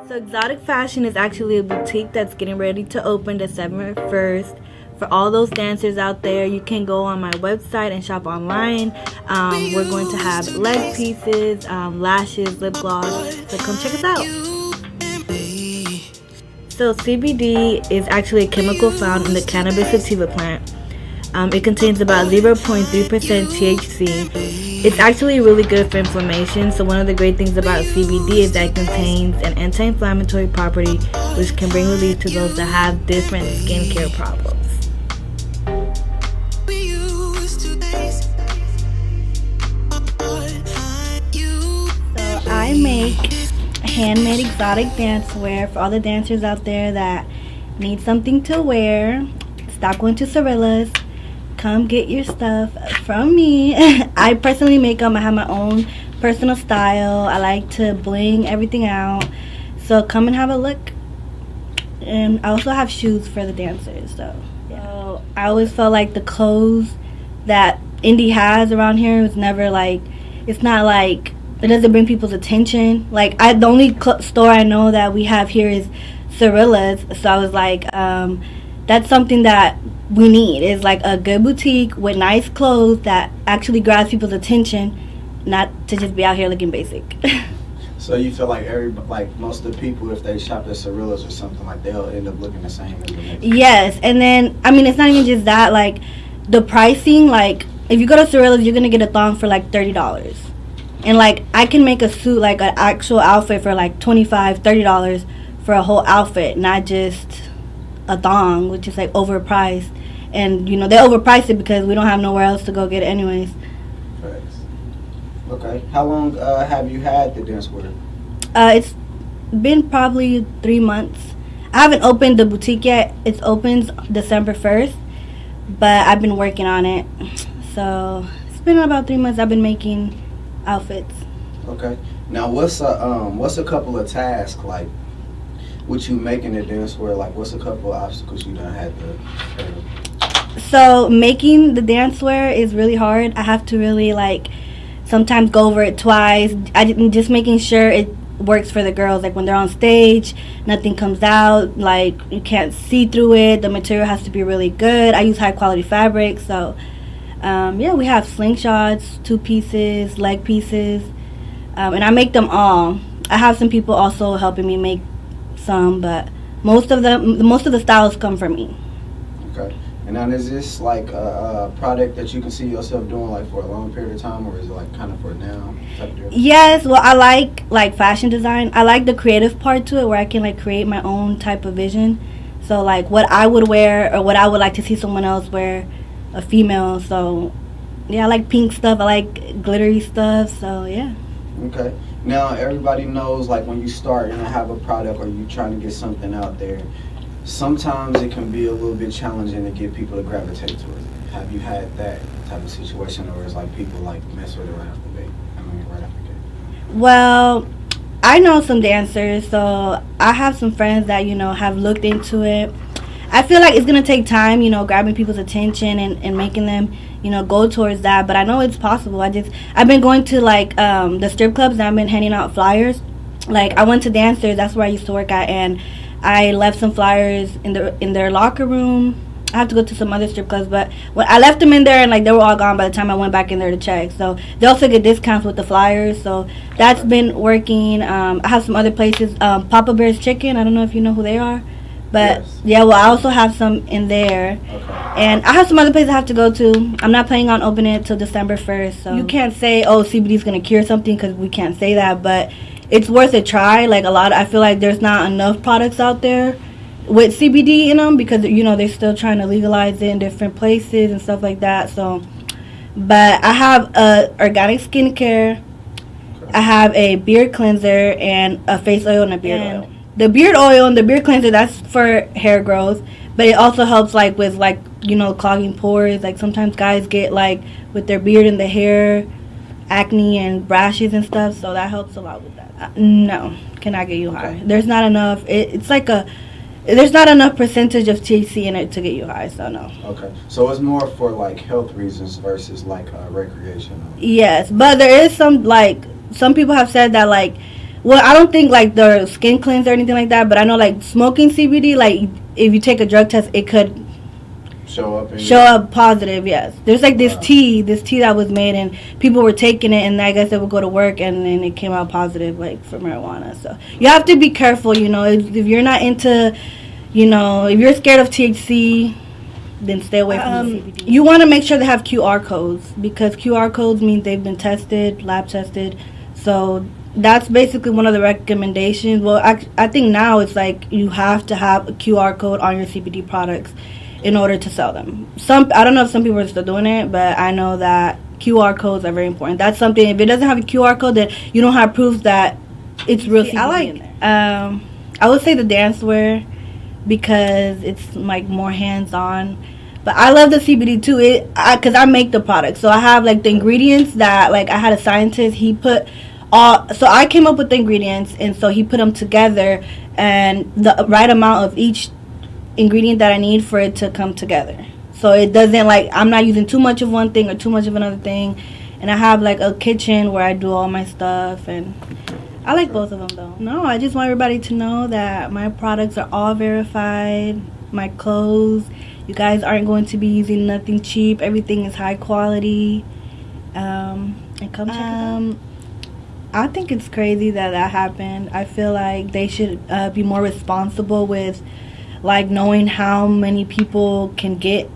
So Exoticc Fashion is actually a boutique that's getting ready to open December 1st. For all those dancers out there, you can go on my website and shop online. We're going to have leg pieces, lashes, lip gloss. So come check us out. So CBD is actually a chemical found in the cannabis sativa plant. It contains about 0.3% THC. It's actually really good for inflammation. So one of the great things about CBD is that it contains an anti-inflammatory property which can bring relief to those that have different skincare problems. So I make handmade exotic dance wear for all the dancers out there that need something to wear. Stop going to Cirillas. Come get your stuff from me. I personally make them. I have my own personal style. I like to bling everything out. So come and have a look. And I also have shoes for the dancers. So I always felt like the clothes that indie has around here was never like, it's not like, it doesn't bring people's attention. Like the only store I know that we have here is Cirillas. So I was like, that's something that we need, is like a good boutique with nice clothes that actually grabs people's attention, not to just be out here looking basic. So you feel like most of the people, if they shop at Cirillas or something, like they'll end up looking the same as the next. Yes, and then I mean it's not even just that. Like the pricing, like if you go to Cirillas, you're gonna get a thong for like $30, and like I can make a suit, like an actual outfit, for like $25, $30 for a whole outfit, not just a thong, which is like overpriced. And you know they overprice it because we don't have nowhere else to go get it anyways. Thanks. Okay, how long have you had the dance wear? It's been probably 3 months. I haven't opened the boutique yet. It opens December 1st, but I've been working on it. So it's been about 3 months I've been making outfits. Okay, now what's a couple of tasks like with you making the dance wear? Like what's a couple of obstacles you done had to So making the dance wear is really hard. I have to really like sometimes go over it twice. Just making sure it works for the girls. Like when they're on stage, nothing comes out. Like you can't see through it. The material has to be really good. I use high quality fabric. So we have slingshots, 2 pieces, leg pieces, and I make them all. I have some people also helping me make some, but most of the styles come from me. Okay. And now, is this like a product that you can see yourself doing like for a long period of time, or is it like kind of for now type of deal? Yes, well, I like fashion design. I like the creative part to it, where I can like create my own type of vision. So like what I would wear or what I would like to see someone else wear, a female. So yeah, I like pink stuff. I like glittery stuff. So yeah. Okay. Now everybody knows like when you start and have a product or you trying to get something out there, sometimes it can be a little bit challenging to get people to gravitate to it. Have you had that type of situation, or is like people like mess with it right after right after the gate? Well, I know some dancers, so I have some friends that have looked into it. I feel like it's gonna take time, grabbing people's attention and making them, go towards that. But I know it's possible. I've been going to like the strip clubs and I've been handing out flyers. Like I went to Dancers, that's where I used to work at, and I left some flyers in their locker room. I have to go to some other strip clubs, but when I left them in there, and like they were all gone by the time I went back in there to check. So they also get discounts with the flyers. So that's been working. I have some other places, Papa Bear's Chicken. I don't know if you know who they are, but yes. Yeah. Well, I also have some in there, and I have some other places I have to go to. I'm not planning on opening it till December 1st. So you can't say, oh, CBD is gonna cure something, because we can't say that, but it's worth a try. Like I feel like there's not enough products out there with CBD in them, because they're still trying to legalize it in different places and stuff like that. So, but I have organic skincare. I have a beard cleanser and a face oil and a beard oil. The beard oil and the beard cleanser, that's for hair growth, but it also helps like with like clogging pores. Like sometimes guys get like with their beard and the hair acne and rashes and stuff, so that helps a lot with that. No, cannot get you high. There's not enough. There's not enough percentage of THC in it to get you high, so no. Okay, so it's more for like health reasons versus like recreational. Yes, but there is some people have said that like well, I don't think like the skin cleanse or anything like that, but I know like smoking CBD, like if you take a drug test, it could show up positive. Yes, there's like this tea that was made, and people were taking it, and I guess they would go to work, and then it came out positive, like for marijuana. So you have to be careful, you know, if you're not into, you know, if you're scared of THC, then stay away from the CBD. You want to make sure they have QR codes, because QR codes mean they've been tested, lab tested. So that's basically one of the recommendations. Well, I think now it's like you have to have a QR code on your CBD products in order to sell them. I don't know if some people are still doing it, but I know that QR codes are very important. That's something, if it doesn't have a QR code, then you don't have proof that it's real CBD in there. I would say the dancewear, because it's like more hands-on. But I love the CBD too, because I make the product. So I have like the ingredients that, like, I had a scientist, he put so I came up with the ingredients, and so he put them together, and the right amount of each ingredient that I need for it to come together. So it doesn't, like, I'm not using too much of one thing or too much of another thing. And I have like a kitchen where I do all my stuff, and I like both of them though. No, I just want everybody to know that my products are all verified. My clothes, you guys aren't going to be using nothing cheap. Everything is high quality. And come check it out. I think it's crazy that happened. I feel like they should be more responsible with, like, knowing how many people can get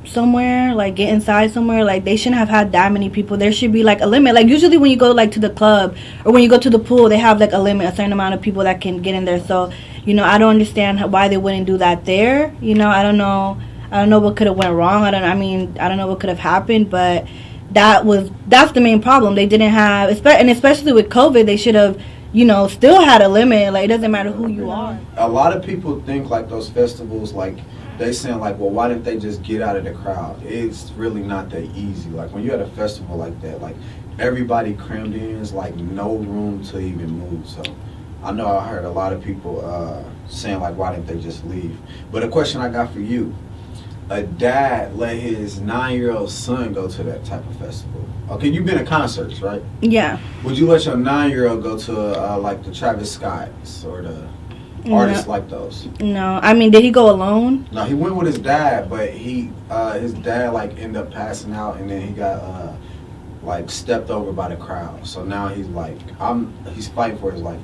somewhere, like get inside somewhere. Like, they shouldn't have had that many people. There should be like a limit. Like, usually when you go like to the club or when you go to the pool, they have like a limit, a certain amount of people that can get in there. So, you know, I don't understand why they wouldn't do that there. You know, I don't know what could have went wrong. I don't know what could have happened, but that's the main problem. They didn't have, and especially with COVID, they should have, you know, still had a limit. Like, it doesn't matter who you are. A lot of people think like those festivals, like, they saying like, well, why didn't they just get out of the crowd? It's really not that easy. Like, when you're at a festival like that, like, everybody crammed in, is like no room to even move. So I know I heard a lot of people saying like, why didn't they just leave? But a question I got for you: a dad let his 9-year-old son go to that type of festival. Okay, you've been to concerts, right? Yeah. Would you let your 9-year-old go to like the Travis Scotts or the artists like those? No. I mean, did he go alone? No, he went with his dad, but his dad like ended up passing out, and then he got like stepped over by the crowd. So now he's like, he's fighting for his life.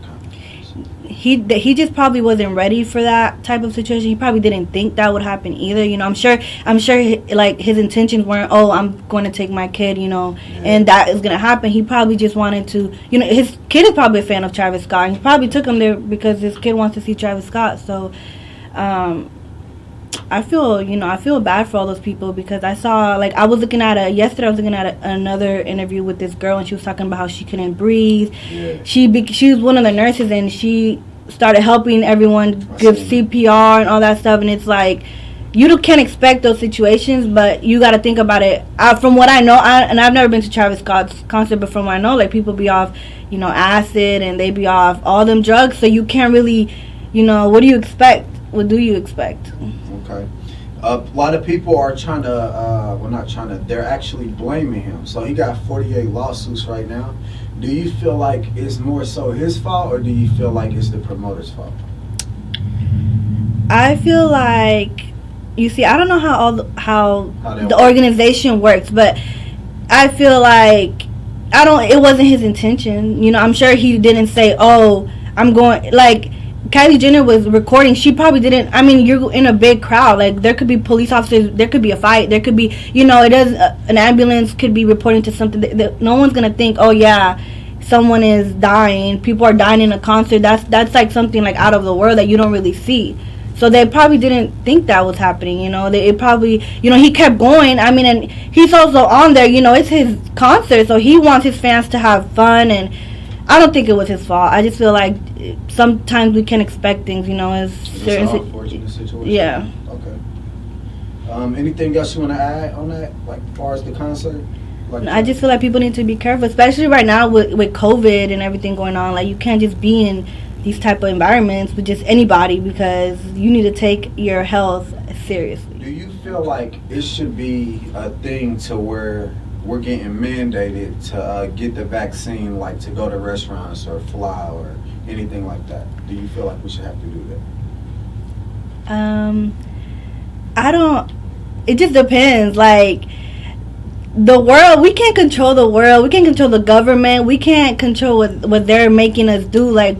He just probably wasn't ready for that type of situation. He probably didn't think that would happen either. You know, I'm sure like his intentions weren't, oh, I'm going to take my kid, you know, and that is going to happen. He probably just wanted to, you know, his kid is probably a fan of Travis Scott, and he probably took him there because his kid wants to see Travis Scott. So I feel bad for all those people, because I saw, like, yesterday I was looking at another interview with this girl, and she was talking about how she couldn't breathe. Yeah. She was one of the nurses, and she started helping everyone give CPR and all that stuff, and it's like, you can't expect those situations, but you got to think about it. From what I know, and I've never been to Travis Scott's concert, but from what I know, like, people be off, you know, acid, and they be off all them drugs, so you can't really, you know, what do you expect? What do you expect? Okay. A lot of people are trying to, they're actually blaming him. So he got 48 lawsuits right now. Do you feel like it's more so his fault, or do you feel like it's the promoter's fault? I feel like, you see, I don't know how the organization works, but I feel like it wasn't his intention. You know, I'm sure he didn't say, oh, I'm going, like, Kylie Jenner was recording. She probably didn't. I mean, you're in a big crowd. Like, there could be police officers. There could be a fight. There could be, you know, an ambulance could be reporting to something. No one's gonna think, oh yeah, someone is dying. People are dying in a concert. That's like something like out of the world that you don't really see. So they probably didn't think that was happening. You know, it probably, you know, he kept going. I mean, and he's also on there. You know, it's his concert, so he wants his fans to have fun, and I don't think it was his fault. I just feel like sometimes we can expect things, you know, as certain unfortunate situation. Yeah. Okay. Anything else you want to add on that, like, as far as the concert? Like, I just feel like people need to be careful, especially right now with COVID and everything going on. Like, you can't just be in these type of environments with just anybody, because you need to take your health seriously. Do you feel like it should be a thing to where we're getting mandated to get the vaccine, like to go to restaurants or fly, or anything like that? Do you feel like we should have to do that? I don't. It just depends. Like, the world, we can't control the world. We can't control the government. We can't control what they're making us do. Like,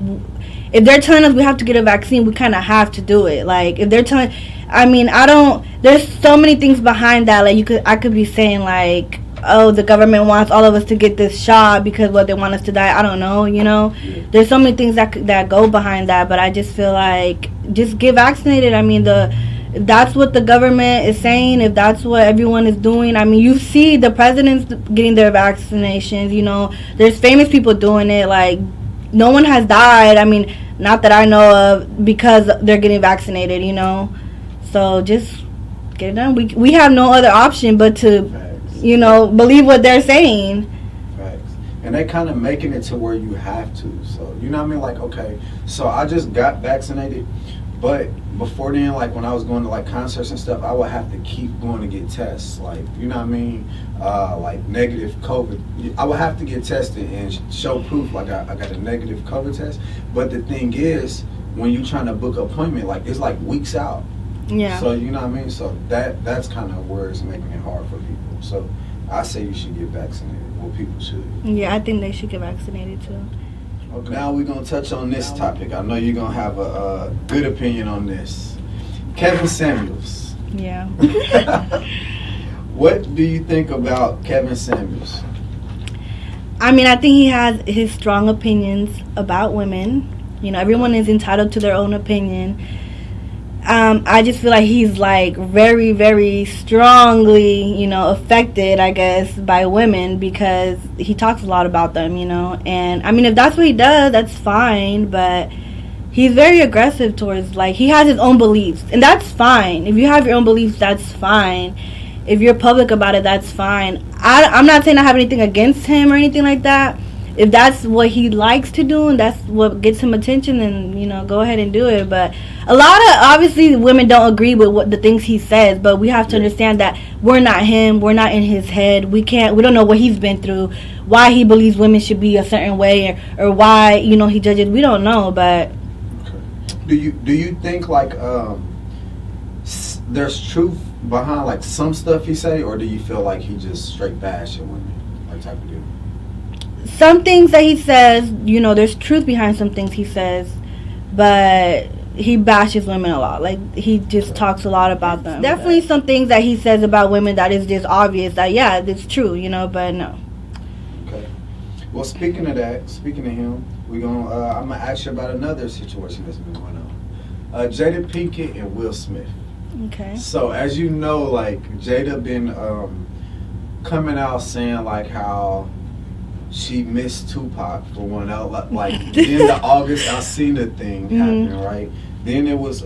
if they're telling us we have to get a vaccine, we kind of have to do it. Like, if they're telling, I mean, I don't. There's so many things behind that. Like, I could be saying like, oh, the government wants all of us to get this shot because what they want us to die. I don't know. You know, there's so many things that go behind that. But I just feel like just get vaccinated. I mean, if that's what the government is saying, if that's what everyone is doing, I mean, you see the presidents getting their vaccinations, you know, there's famous people doing it, like, no one has died, I mean, not that I know of, because they're getting vaccinated, you know, so just get it done. We have no other option but to, Facts. You know, believe what they're saying. Facts. And they kind of making it to where you have to, so, you know what I mean, like, okay, so I just got vaccinated, but before then, like when I was going to like concerts and stuff, I would have to keep going to get tests, like, you know what I mean, like negative COVID. I would have to get tested and show proof, like I got a negative COVID test. But the thing is, when you trying to book an appointment, like it's like weeks out. Yeah. So you know what I mean. So that's kind of where it's making it hard for people. So I say you should get vaccinated. Well, people should. Yeah, I think they should get vaccinated too. Okay. Now we're going to touch on this topic. I know you're going to have a good opinion on this. Kevin Samuels. Yeah. What do you think about Kevin Samuels? I mean, I think he has his strong opinions about women. You know, everyone is entitled to their own opinion. I just feel like he's like very, very strongly, you know, affected, I guess, by women because he talks a lot about them, you know. And I mean, if that's what he does, that's fine. But he's very aggressive towards, like, he has his own beliefs, and that's fine. If you have your own beliefs, that's fine. If you're public about it, that's fine. I'm not saying I have anything against him or anything like that. If that's what he likes to do and that's what gets him attention, then, you know, go ahead and do it. But a lot of, obviously, women don't agree with what the things he says, but we have to understand that we're not him. We're not in his head. We don't know what he's been through, why he believes women should be a certain way, or why, you know, he judges. We don't know, but... Okay. Do you think, like, there's truth behind, like, some stuff he say, or do you feel like he just straight bashing women, like, type of deal? Some things that he says, you know, there's truth behind some things he says, but he bashes women a lot. Like, he just talks a lot about them. Definitely some things that he says about women that is just obvious that, yeah, it's true, you know, but no. Okay. Well, speaking of him, I'm going to ask you about another situation that's been going on. Jada Pinkett and Will Smith. Okay. So, as you know, like, Jada been coming out saying, like, how she missed Tupac for one out, like then the August Alsina thing happened, right? Then it was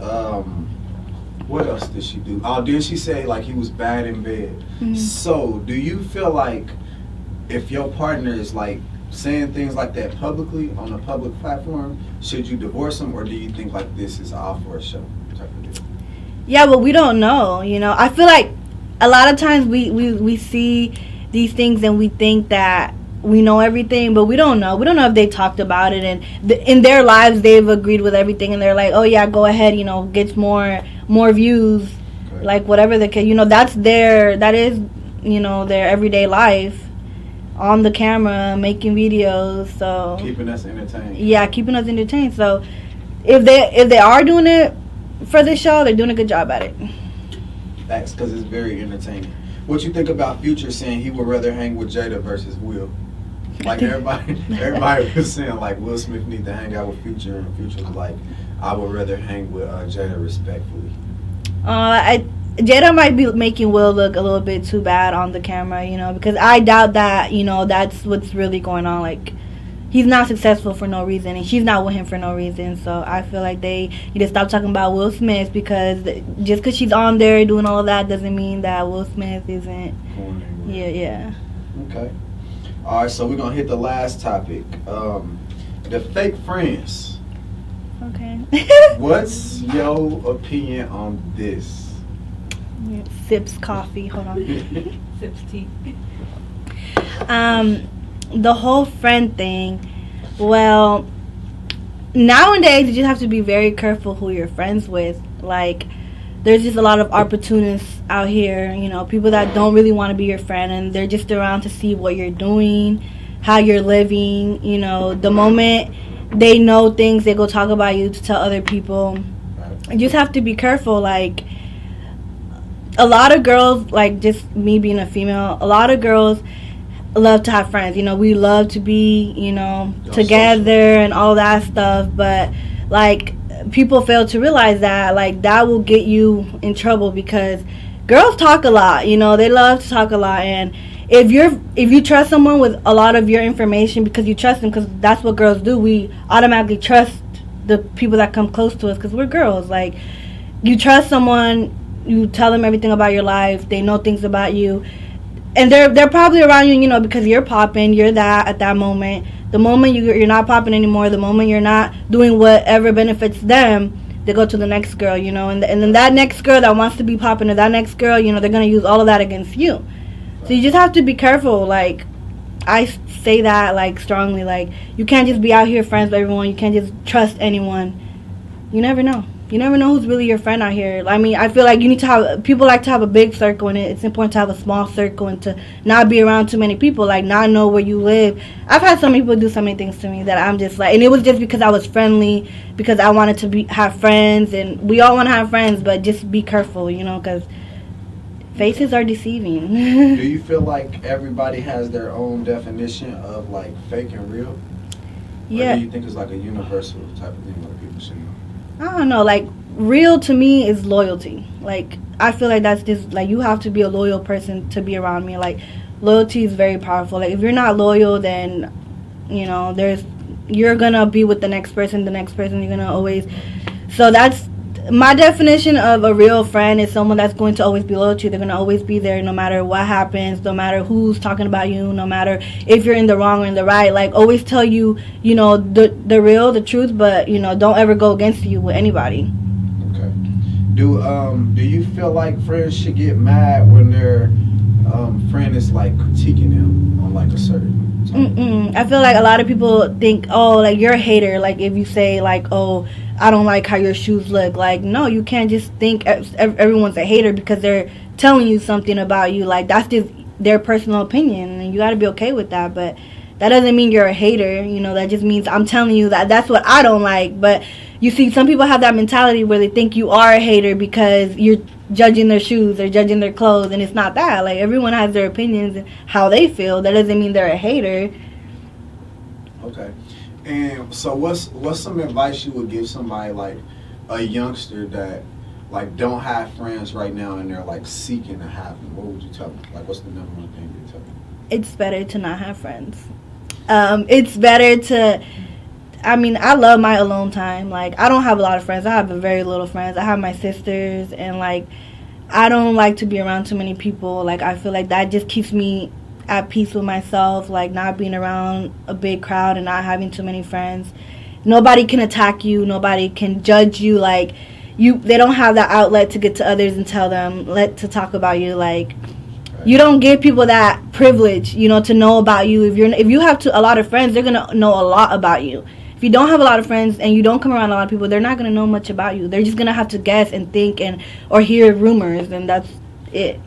what else did she do? Oh, then she said like he was bad in bed. So do you feel like if your partner is like saying things like that publicly on a public platform, should you divorce him, or do you think like this is all for a show type of deal? Yeah, but we don't know, you know. I feel like a lot of times we see these things and we think that we know everything, but we don't know. We don't know if they talked about it and in their lives they've agreed with everything, and they're like, oh yeah, go ahead, you know, gets more views, okay. Like whatever the case, you know, that is, you know, their everyday life on the camera, making videos, so keeping us entertained. Yeah, keeping us entertained. So if they are doing it for this show, they're doing a good job at it. That's because it's very entertaining. What you think about Future saying he would rather hang with Jada versus Will? Like everybody was saying like Will Smith need to hang out with Future, and Future was like, I would rather hang with Jada respectfully. Jada might be making Will look a little bit too bad on the camera, you know, because I doubt that, you know, that's what's really going on. Like, he's not successful for no reason, and she's not with him for no reason. So I feel like they need to stop talking about Will Smith, because just because she's on there doing all of that doesn't mean that Will Smith isn't. Yeah. Okay. All right, so we're going to hit the last topic. The fake friends. Okay. What's your opinion on this? Sips coffee. Hold on. Sips tea. The whole friend thing, well, nowadays you just have to be very careful who you're friends with. Like, there's just a lot of opportunists out here, you know, people that don't really want to be your friend, and they're just around to see what you're doing, how you're living. You know, the moment they know things, they go talk about you to tell other people. You just have to be careful. Like, a lot of girls, like, just me being a female, a lot of girls love to have friends. You know, we love to be, you know, together and all that stuff, but like, people fail to realize that, like, that will get you in trouble, because girls talk a lot. You know, they love to talk a lot, and if you trust someone with a lot of your information because you trust them, because that's what girls do, we automatically trust the people that come close to us because we're girls. Like, you trust someone, you tell them everything about your life, they know things about you, and they're probably around you, you know, because you're popping, you're that at that moment. The moment you're not popping anymore, the moment you're not doing whatever benefits them, they go to the next girl, you know, and then that next girl that wants to be popping, or that next girl, you know, they're going to use all of that against you. So you just have to be careful. Like, I say that, like, strongly. Like, you can't just be out here friends with everyone. You can't just trust anyone. You never know. You never know who's really your friend out here. I mean, I feel like you need to have, people like to have a big circle, and it's important to have a small circle and to not be around too many people, like, not know where you live. I've had some people do so many things to me that I'm just like, and it was just because I was friendly, because I wanted to have friends, and we all want to have friends, but just be careful, you know, because faces are deceiving. Do you feel like everybody has their own definition of, like, fake and real? Yeah. Or do you think it's like a universal type of thing that people should know? I don't know, like, real to me is loyalty. Like, I feel like that's just, like, you have to be a loyal person to be around me. Like, loyalty is very powerful. Like, if you're not loyal, then, you know, you're gonna be with the next person, you're gonna always, so that's, my definition of a real friend is someone that's going to always be loyal to you. They're going to always be there no matter what happens, no matter who's talking about you, no matter if you're in the wrong or in the right. Like, always tell you, you know, the truth, but, you know, don't ever go against you with anybody. Okay. Do you feel like friends should get mad when their friend is, like, critiquing them on, like, a certain topic? I feel like a lot of people think, oh, like, you're a hater. Like, if you say, like, oh, I don't like how your shoes look. Like, no, you can't just think everyone's a hater because they're telling you something about you. Like, that's just their personal opinion, and you got to be okay with that. But that doesn't mean you're a hater. You know, that just means I'm telling you that that's what I don't like. But you see, some people have that mentality where they think you are a hater because you're judging their shoes or judging their clothes, and it's not that. Like, everyone has their opinions and how they feel. That doesn't mean they're a hater. Okay. And so what's some advice you would give somebody, like a youngster that, like, don't have friends right now and they're, like, seeking to have them? What would you tell them? Like, what's the number one thing you tell them? It's better to not have friends. It's better to, I mean, I love my alone time. Like, I don't have a lot of friends. I have very little friends. I have my sisters, and, like, I don't like to be around too many people. Like, I feel like that just keeps me at peace with myself, like, not being around a big crowd and not having too many friends. Nobody can attack you. Nobody can judge you. Like, they don't have that outlet to get to others and tell them, to talk about you. Like, you don't give people that privilege, you know, to know about you. If you have a lot of friends, they're gonna know a lot about you. If you don't have a lot of friends and you don't come around a lot of people, they're not gonna know much about you. They're just gonna have to guess and think or hear rumors, and that's it.